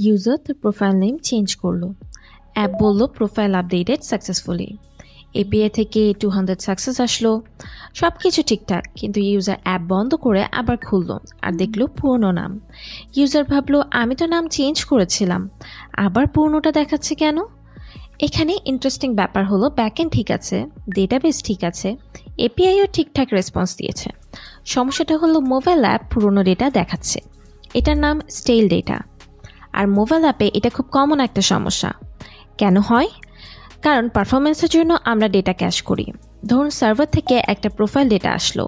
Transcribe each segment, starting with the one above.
User তার profile name change করলো। App বলল প্রোফাইল আপডেটেড সাকসেসফুলি। এপিআই থেকে 200 সাকসেস আসলো। সব কিছু ঠিকঠাক, কিন্তু ইউজার অ্যাপ বন্ধ করে আবার খুললো আর দেখলো পুরনো নাম। ইউজার ভাবলো আমি তো নাম চেঞ্জ করেছিলাম, আবার পুরনোটা দেখাচ্ছে কেন? এখানে ইন্টারেস্টিং ব্যাপার হলো ব্যাকএন্ড ঠিক আছে, ডেটাবেস ঠিক আছে, এপিআইও ঠিকঠাক রেসপন্স দিয়েছে। সমস্যাটা হলো মোবাইল অ্যাপ পুরনো ডেটা দেখাচ্ছে। এটার নাম স্টেল ডেটা। আর মোবাইল অ্যাপে এটা খুব কমন একটা সমস্যা। কেন হয়? কারণ পারফরমেন্সের জন্য আমরা ডেটা ক্যাশ করি। ধরুন সার্ভার থেকে একটা প্রোফাইল ডেটা আসলো,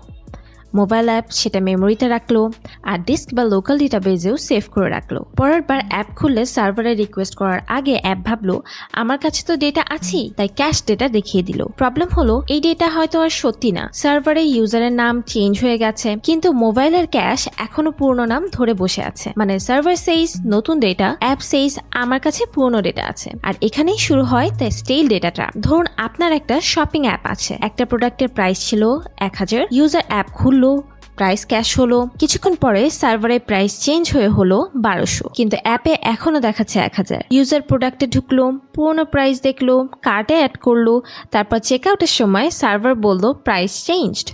মোবাইল অ্যাপ সেটা মেমোরিতে রাখলো আর ডিস্ক বা লোকাল ডেটাবেজেও সেভ করে রাখলো। পরের বার অ্যাপ খুললে সার্ভারে রিকোয়েস্ট করার আগে অ্যাপ ভাবলো আমার কাছে তো ডেটা আছেই, তাই ক্যাশ ডেটা দেখিয়ে দিল। প্রবলেম হলো এই ডেটা হয়তো আর সত্যি না, সার্ভারে ইউজারের নাম চেঞ্জ হয়ে গেছে, কিন্তু মোবাইলের ক্যাশ এখনো পুরনো নাম ধরে বসে আছে। মানে সার্ভার সেইজ নতুন ডেটা, অ্যাপ সেইজ আমার কাছে পুরনো ডেটা আছে। আর এখানেই শুরু হয় দ্য স্টেল ডেটা ট্র্যাপ। ধরুন আপনার একটা শপিং অ্যাপ আছে, একটা প্রোডাক্টের প্রাইস ছিল 1000, ইউজার অ্যাপ খুললো, প্রাইস ক্যাশ হলো, কিছুক্ষণ পরে সার্ভারে প্রাইস চেঞ্জ হয়ে হলো 1200, কিন্তু অ্যাপে এখনো দেখাচ্ছে 1000। ইউজার প্রোডাক্টে ঢুকলো, পুরনো প্রাইস দেখলো, কার্টে অ্যাড করলো, তারপর চেক আউটের সময় সার্ভার বলল প্রাইস চেঞ্জড।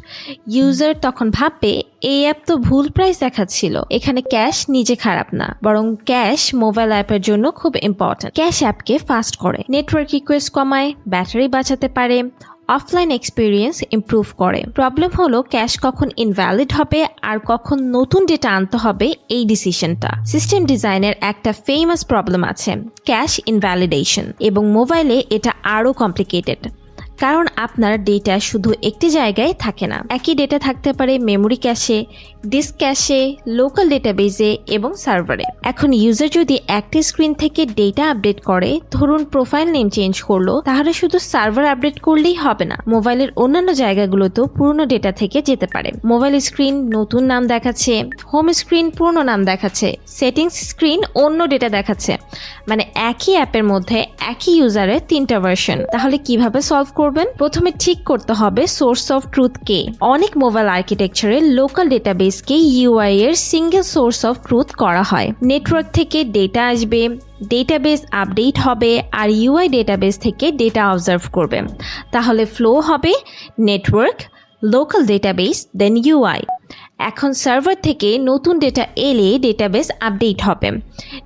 ইউজার তখন ভাববে এই অ্যাপ তো ভুল প্রাইস দেখাচ্ছিল। এখানে ক্যাশ নিজে খারাপ না, বরং ক্যাশ মোবাইল অ্যাপের জন্য খুব ইম্পর্টেন্ট। ক্যাশ অ্যাপকে ফাস্ট করে, নেটওয়ার্ক রিকোয়েস্ট কমায়, ব্যাটারি বাঁচাতে পারে, অফলাইন এক্সপিরিয়েন্স ইমপ্রুভ করে। প্রবলেম হলো ক্যাশ কখন ইনভ্যালিড হবে আর কখন নতুন ডেটা আনতে হবে, এই ডিসিশনটা। সিস্টেম ডিজাইনের একটা ফেমাস প্রবলেম আছে, ক্যাশ ইনভ্যালিডেশন, এবং মোবাইলে এটা আরও কমপ্লিকেটেড। কারণ আপনার ডেটা শুধু একটি জায়গায় থাকে না, একই ডেটা থাকতে পারে মেমোরি ক্যাশে, ডিস্ক ক্যাশে, লোকাল ডেটাবেজে এবং সার্ভারে। এখন ইউজার যদি একটা স্ক্রিন থেকে ডেটা আপডেট করে, ধরুন প্রোফাইল নেম চেঞ্জ করলো, তাহলে শুধু সার্ভার আপডেট করলেই হবে না, মোবাইলের অন্যান্য জায়গাগুলোতেও পুরনো ডেটা থেকে যেতে পারে। মোবাইল স্ক্রিন নতুন নাম দেখাচ্ছে, হোম স্ক্রিন পুরনো নাম দেখাচ্ছে, সেটিংস স্ক্রিন অন্য ডেটা দেখাচ্ছে। মানে একই অ্যাপের মধ্যে একই ইউজারের 3টা ভার্সন। তাহলে কিভাবে সলভ করবেন? প্রথমে ঠিক করতে হবে সোর্স অফ ট্রুথ কে। অনেক মোবাইল আর্কিটেকচারে লোকাল ডেটাবেসকে ইউআই এর সিঙ্গেল সোর্স অফ ট্রুথ করা হয়। নেটওয়ার্ক থেকে ডেটা আসবে, ডেটাবেস আপডেট হবে, আর ইউআই ডেটাবেস থেকে ডেটা অবজার্ভ করবে। তাহলে ফ্লো হবে নেটওয়ার্ক, লোকাল ডেটাবেস, দেন ইউআই। এখন সার্ভার থেকে নতুন ডেটা এলে ডেটাবেস আপডেট হবে,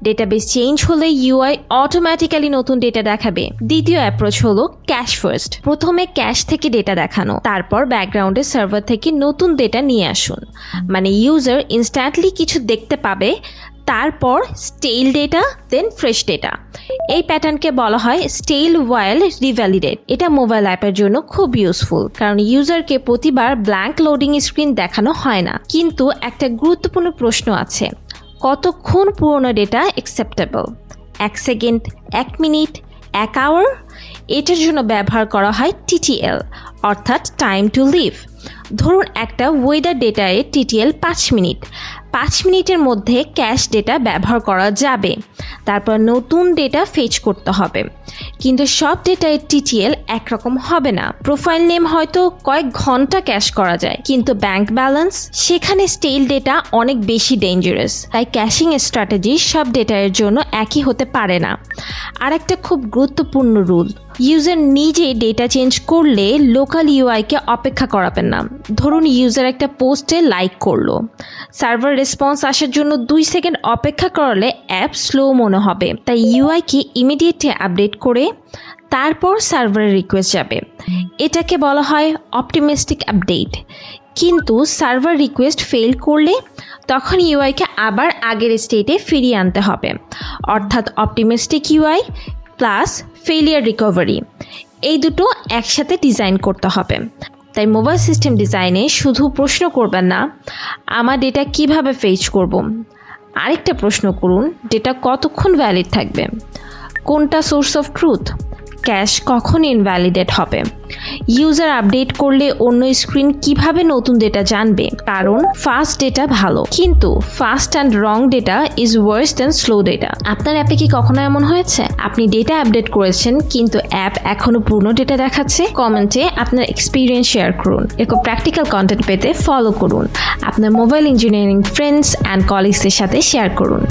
ডেটাবেস চেঞ্জ হলে ইউআই অটোমেটিক্যালি নতুন ডেটা দেখাবে। দ্বিতীয় অ্যাপ্রোচ হলো ক্যাশ ফার্স্ট। প্রথমে ক্যাশ থেকে ডেটা দেখানো, তারপর ব্যাকগ্রাউন্ডে সার্ভার থেকে নতুন ডেটা নিয়ে আসুন। মানে ইউজার ইনস্ট্যান্টলি কিছু দেখতে পাবে, তারপর স্টেল ডেটা, দেন ফ্রেশ ডেটা। এই প্যাটার্নকে বলা হয় স্টেল ওয়াইল রিভ্যালিডেট। এটা মোবাইল অ্যাপের জন্য খুব ইউজফুল, কারণ ইউজারকে প্রতিবার ব্ল্যাঙ্ক লোডিং স্ক্রিন দেখানো হয় না। কিন্তু একটা গুরুত্বপূর্ণ প্রশ্ন আছে, কতক্ষণ পুরনো data acceptable? 1 second, 1 minute, 1 hour? এটার জন্য ব্যবহার করা হয় টিটিএল, অর্থাৎ টাইম টু লিভ। ধরুন একটা ওয়েদার ডেটায় টিটিএল 5 মিনিট। 5 মিনিটের মধ্যে ক্যাশ ডেটা ব্যবহার করা যাবে, তারপর নতুন ডেটা ফেচ করতে হবে। কিন্তু সব ডেটায় টিটিএল একরকম হবে না। প্রোফাইল নেম হয়তো কয়েক ঘন্টা ক্যাশ করা যায়, কিন্তু ব্যাংক ব্যালেন্স, সেখানে স্টেল ডেটা অনেক বেশি ডেঞ্জারাস। তাই ক্যাশিং স্ট্র্যাটেজি সব ডেটার জন্য একই হতে পারে না। আর একটা খুব গুরুত্বপূর্ণ রুল, ইউজার নিজে ডেটা চেঞ্জ করলে লোকাল ইউআইকে অপেক্ষা করাবেন না। ধরুন ইউজার একটা পোস্টে লাইক করলো, সার্ভার রেসপন্স আসার জন্য 2 সেকেন্ড অপেক্ষা করলে অ্যাপ স্লো মনে হবে। তাই ইউআইকে ইমিডিয়েটলি আপডেট করে তারপর সার্ভারের রিকোয়েস্ট যাবে। এটাকে বলা হয় অপটিমিস্টিক আপডেট। কিন্তু সার্ভার রিকোয়েস্ট ফেল করলে তখন ইউআইকে আবার আগের স্টেটে ফিরিয়ে আনতে হবে। অর্থাৎ optimistic UI plus failure recovery, এই দুটো একসাথে ডিজাইন করতে হবে। তাই মোবাইল সিস্টেম ডিজাইনে শুধু প্রশ্ন করবেন না আমার ডেটা কিভাবে ফেচ করব, আরেকটা প্রশ্ন করুন ডেটা কতক্ষণ ভ্যালিড থাকবে, কোনটা সোর্স অফ ট্রুথ, ক্যাশ কখন ইনভ্যালিডেট হবে, ইউজার আপডেট করলে অন্য স্ক্রিন কিভাবে নতুন ডেটা জানবে। কারণ ফাস্ট ডেটা ভালো, কিন্তু fast and wrong data is Wars than slow data. আপনার অ্যাপে কি কখনো এমন হয়েছে আপনি ডেটা আপডেট করেছেন কিন্তু অ্যাপ এখনো পুরনো ডেটা দেখাচ্ছে? কমেন্টে আপনার এক্সপিরিয়েন্স শেয়ার করুন। এরকম প্র্যাকটিক্যাল কন্টেন্ট পেতে ফলো করুন, আপনার মোবাইল ইঞ্জিনিয়ারিং ফ্রেন্ডস অ্যান্ড কলিগসদের সাথে শেয়ার করুন।